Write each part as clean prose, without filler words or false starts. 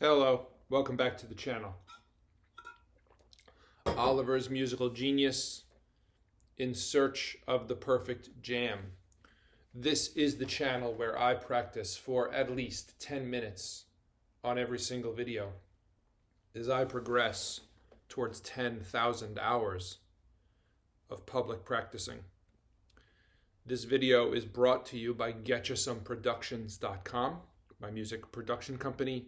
Hello, welcome back to the channel. Oliver's musical genius in search of the perfect jam. This is the channel where I practice for at least 10 minutes on every single video as I progress towards 10,000 hours of public practicing. This video is brought to you by GetYouSomeProductions.com, my music production company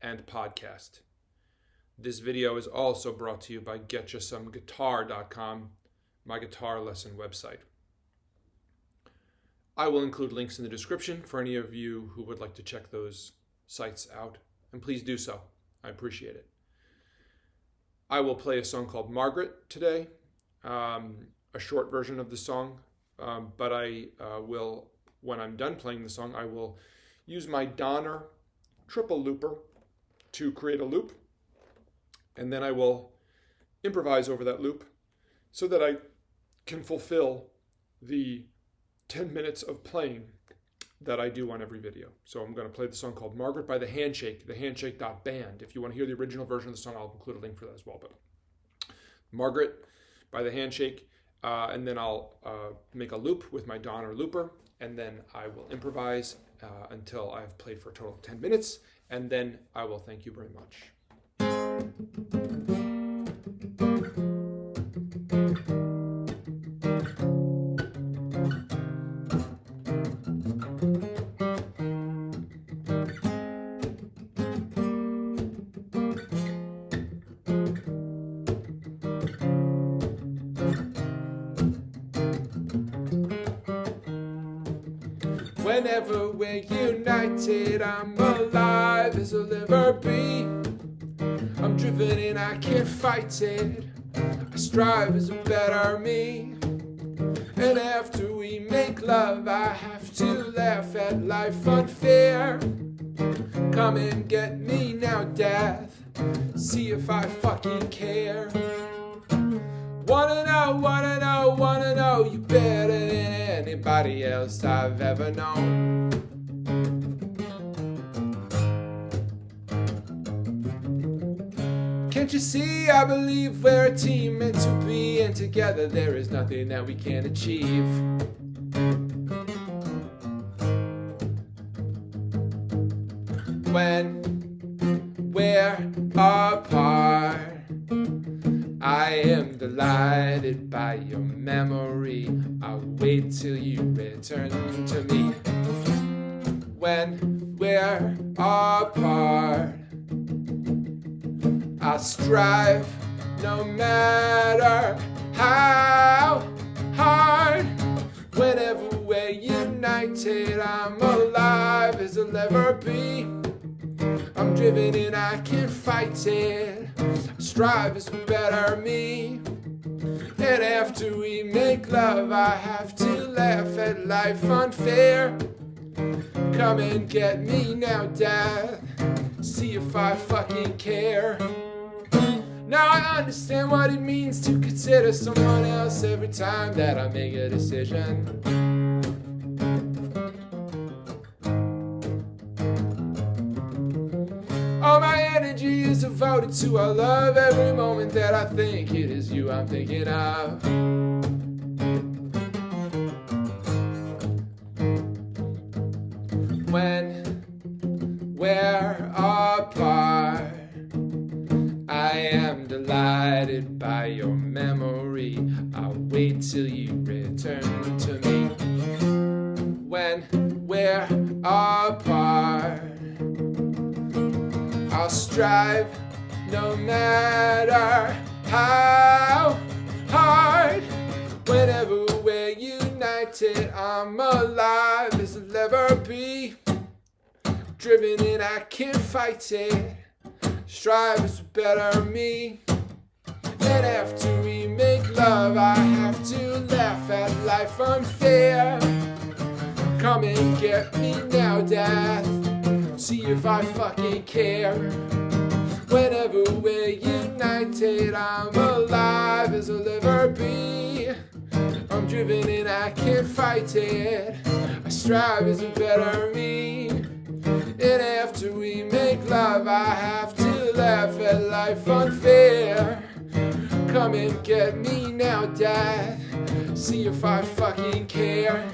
and podcast. This video is also brought to you by GetYouSomeGuitar.com, my guitar lesson website. I will include links in the description for any of you who would like to check those sites out, and please do so. I appreciate it. I will play a song called Margaret today, a short version of the song, but I will, when I'm done playing the song, I will use my Donner triple looper to create a loop, and then I will improvise over that loop so that I can fulfill the 10 minutes of playing that I do on every video. So I'm going to play the song called Margaret by the Handshake, the Handshake.band. If you want to hear the original version of the song, I'll include a link for that as well. But Margaret by the Handshake, and then I'll make a loop with my Donner looper, and then I will improvise until I've played for a total of 10 minutes, and then I will thank you very much. Whenever we're united, I'm alive as I'll ever be. I'm driven and I can't fight it. I strive as a better me. And after we make love, I have to laugh at life unfair. Come and get me now, death. See if I fucking care. Wanna know you better than anybody else I've ever known. Can't you see, I believe we're a team meant to be, and together there is nothing that we can't achieve. When we're apart, I am delighted by your memory. I'll wait till you return to me. When we're apart, I'll strive no matter how hard. Whenever we're united, I'm alive as I'll ever be. I'm driven and I can't fight it. I strive as a better me. And after we make love, I have to laugh at life unfair. Come and get me now, death. See if I fucking care. Now I understand what it means to consider someone else every time that I make a decision. All my energy is devoted to our love. Every moment that I think, it is you I'm thinking of. When we're apart, I am delighted by your memory. I'll wait till you return to me. When we're apart, I'll strive no matter how hard. Whenever we're united, I'm alive as I'll ever be. Driven and I can't fight it. Strive as a better me. And after we make love, I have to laugh at life unfair. Come and get me now, death. See if I fucking care. Whenever we're united, I'm alive as I'll ever be. I'm driven and I can't fight it. I strive as a better me. And after we make love, I have to laugh at life unfair. Come and get me now, Dad. See if I fucking care.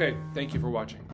Okay, thank you for watching.